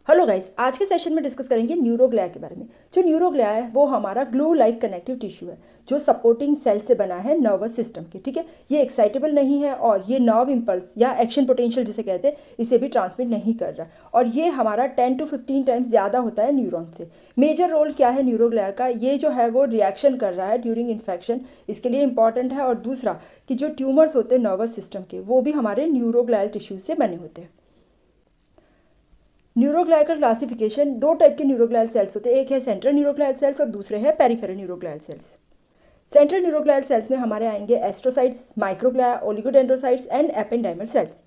Hello guys, आज के session में डिस्कस करेंगे न्यूरोग्लिया के बारे में। जो न्यूरोग्लिया है वो हमारा ग्लू लाइक कनेक्टिव टिश्यू है जो सपोर्टिंग सेल से बना है नर्वस सिस्टम के। ठीक है, ये एक्साइटेबल नहीं है और ये नर्व इम्पल्स या एक्शन पोटेंशियल जिसे कहते हैं इसे भी ट्रांसमिट नहीं कर रहा और ये हमारा 10 to 15 टाइम्स ज़्यादा होता है न्यूरॉन से। मेजर रोल क्या है न्यूरोग्लिया का, ये जो है वो रिएक्शन कर रहा है ड्यूरिंग इन्फेक्शन, इसके लिए इंपॉर्टेंट है। और दूसरा कि जो ट्यूमर्स होते हैं नर्वस सिस्टम के वो भी हमारे न्यूरोग्लियल टिश्यू से बने होते हैं। न्यूरोग्लिया का क्लासिफिकेशन, दो टाइप के न्यूरोग्लियल सेल्स होते हैं, एक है सेंट्रल न्यूरोग्लियल सेल्स और दूसरे है peripheral neuroglial sales. Central neuroglial cells में हमारे आएंगे astrocytes, microglia, oligodendrocytes and ependymal sales.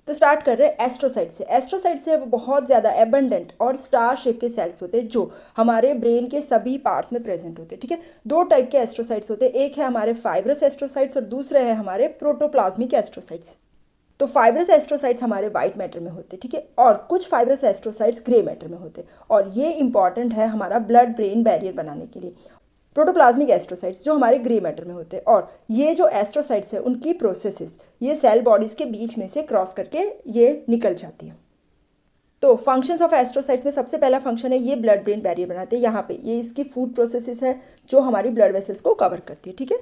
तो स्टार्ट कर रहे हैं एस्ट्रोसाइट से। एस्ट्रोसाइट से वो बहुत ज़्यादा एबंडेंट और स्टार शेप के सेल्स होते हैं जो हमारे ब्रेन के सभी पार्ट्स में प्रेजेंट होते हैं। ठीक है, दो टाइप के एस्ट्रोसाइट्स होते हैं, एक है हमारे फाइब्रस एस्ट्रोसाइट्स और दूसरे है हमारे प्रोटोप्लाज्मिक एस्ट्रोसाइट्स। तो फाइब्रस एस्ट्रोसाइट्स हमारे वाइट मैटर में होते हैं, ठीक है, और कुछ फाइब्रस एस्ट्रोसाइट्स ग्रे मैटर में होते हैं और ये इंपॉर्टेंट है हमारा ब्लड ब्रेन बैरियर बनाने के लिए। प्रोटोप्लाज्मिक एस्ट्रोसाइट्स जो हमारे ग्रे मैटर में होते हैं और ये जो एस्ट्रोसाइट्स है उनकी प्रोसेसेस ये सेल बॉडीज़ के बीच में से क्रॉस करके ये निकल जाती है। तो फंक्शंस ऑफ एस्ट्रोसाइट्स में सबसे पहला फंक्शन है ये ब्लड ब्रेन बैरियर बनाते हैं। यहाँ पे ये इसकी फूड प्रोसेसेस है जो हमारी ब्लड वेसल्स को कवर करती है। ठीक है,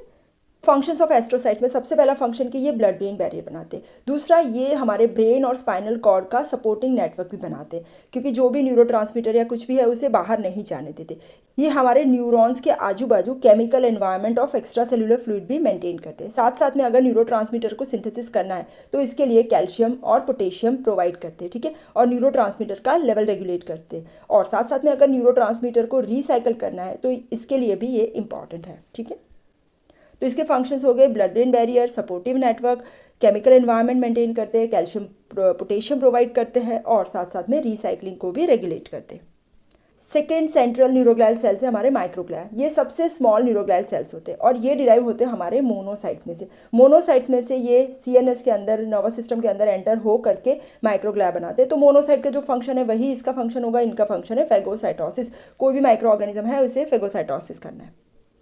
फंक्शंस ऑफ एस्ट्रोसाइट्स में सबसे पहला फंक्शन कि ये ब्लड ब्रेन बैरियर बनाते हैं। दूसरा, ये हमारे ब्रेन और स्पाइनल कॉर्ड का सपोर्टिंग नेटवर्क भी बनाते हैं क्योंकि जो भी न्यूरोट्रांसमीटर या कुछ भी है उसे बाहर नहीं जाने देते। ये हमारे न्यूरॉन्स के आजू बाजू chemical environment of extra cellular fluid भी मेंटेन करते हैं। साथ साथ में अगर न्यूरोट्रांसमीटर को सिंथेसिस करना है तो इसके लिए कैल्शियम और पोटेशियम प्रोवाइड करते हैं। ठीक है, और न्यूरोट्रांसमीटर का लेवल रेगुलेट करते हैं और साथ साथ में अगर न्यूरोट्रांसमीटर को रिसाइकल करना है तो इसके लिए भी ये इंपॉर्टेंट है। ठीक है, तो इसके फंक्शंस हो गए blood brain barrier, supportive network, chemical environment maintain करते हैं, कैल्शियम पोटेशियम प्रोवाइड करते हैं और साथ साथ में रिसाइकलिंग को भी रेगुलेट करते हैं। सेकेंड सेंट्रल न्यूरोग्लियल सेल्स है हमारे माइक्रोग्लिया। ये सबसे स्मॉल न्यूरोग्लियल सेल्स होते हैं और ये डिराइव होते हैं हमारे मोनोसाइट्स में से। मोनोसाइट्स में से ये सीएनएस के अंदर, नर्वस सिस्टम के अंदर एंटर हो करके माइक्रोग्लिया बनाते हैं। तो मोनोसाइट का जो फंक्शन है वही इसका फंक्शन होगा। इनका फंक्शन है फेगोसाइटोसिस। कोई भी माइक्रो ऑर्गेनिज्म है उसे फेगोसाइटोसिस करना है।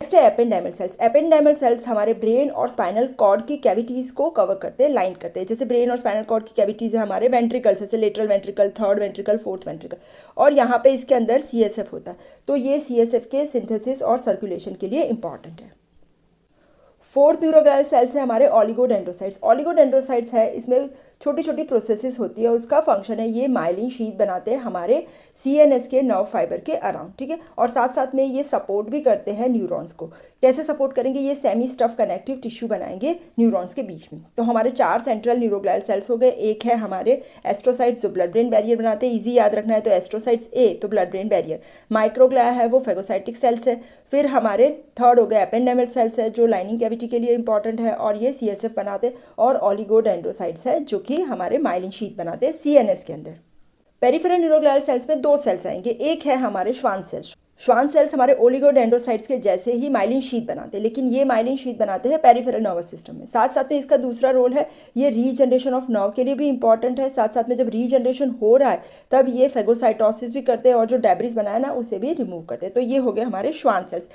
नेक्स्ट है एपेंडाइमल सेल्स। एपेंडाइमल सेल्स हमारे ब्रेन और स्पाइनल कॉर्ड की कैविटीज़ को कवर करते हैं, लाइन करते हैं। जैसे ब्रेन और स्पाइनल कॉर्ड की कैविटीज़ है हमारे वेंट्रिकल्स, जैसे lateral ventricle, third ventricle, fourth ventricle, और यहाँ पे इसके अंदर सीएसएफ होता है। तो ये सीएसएफ के सिंथेसिस और सर्कुलेशन के लिए इंपॉर्टेंट है। फोर्थ न्यूरोग्लियल सेल्स है हमारे ओलिगोडेंड्रोसाइट्स। ओलिगोडेंड्रोसाइट्स है, इसमें छोटी छोटी प्रोसेसेस होती है और उसका फंक्शन है ये माइलिन शीथ बनाते हैं हमारे सीएनएस के नर्व फाइबर के अराउंड। ठीक है, और साथ साथ में ये सपोर्ट भी करते हैं न्यूरॉन्स को। कैसे सपोर्ट करेंगे, ये सेमी स्टफ कनेक्टिव टिश्यू बनाएंगे न्यूरॉन्स के बीच में। तो हमारे 4 सेंट्रल न्यूरोग्लियल सेल्स हो गए। एक है हमारे एस्ट्रोसाइट्स जो ब्लड ब्रेन बैरियर बनाते हैं, ईजी याद रखना है तो एस्ट्रोसाइट्स ए तो ब्लड ब्रेन बैरियर, माइक्रोग्लिया है वो फेगोसाइटिक सेल्स है। फिर हमारे थर्ड हो गए एपेंडाइमल सेल्स है जो लाइनिंग कैविटी के लिए इंपॉर्टेंट है और ये सीएसएफ बनाते, और ओलिगोडेंड्रोसाइट्स है जो कि हमारे माइलिन शीथ बनाते हैं सीएनएस के अंदर। पेरिफेरल न्यूरोग्लियल सेल्स में 2 सेल्स आएंगे। एक है हमारे श्वान सेल्स। श्वान सेल्स हमारे ओलिगोडेंड्रोसाइट्स के जैसे ही माइलिन शीथ बनाते हैं, लेकिन ये माइलिन शीथ बनाते हैं पेरिफेरल नर्वस सिस्टम में। साथ साथ में इसका दूसरा रोल है ये रीजनरेशन ऑफ नर्व के लिए भी इंपॉर्टेंट है। साथ साथ में जब रीजनरेशन हो रहा है तब ये फेगोसाइटोसिस भी करते हैं और जो डेब्रिस बनाया ना उसे भी रिमूव करते हैं। तो ये हो गए हमारे श्वान सेल्स।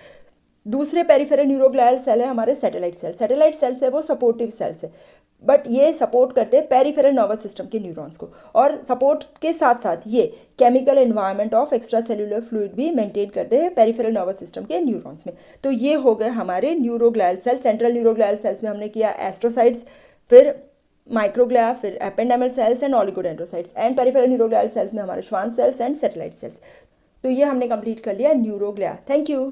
दूसरे पेरिफेरल न्यूरोग्लियल सेल है हमारे सैटेलाइट सेल। सैटेलाइट सेल्स है वो सपोर्टिव सेल्स है, बट ये सपोर्ट करते हैं पेरिफेरल नर्वस सिस्टम के न्यूरॉन्स को, और सपोर्ट के साथ साथ ये chemical environment of extra cellular fluid भी मेंटेन करते हैं पेरिफेरल नर्वस सिस्टम के न्यूरॉन्स में। तो ये हो गए हमारे neuroglial cell. Central neuroglial cells में हमने किया एस्ट्रोसाइट्स, फिर माइक्रोग्लिया, फिर ependymal cells and oligodendrocytes, and peripheral neuroglial cells में हमारे Schwann cells and satellite sales. तो ये हमने कंप्लीट कर लिया न्यूरोग्लिया। Thank you.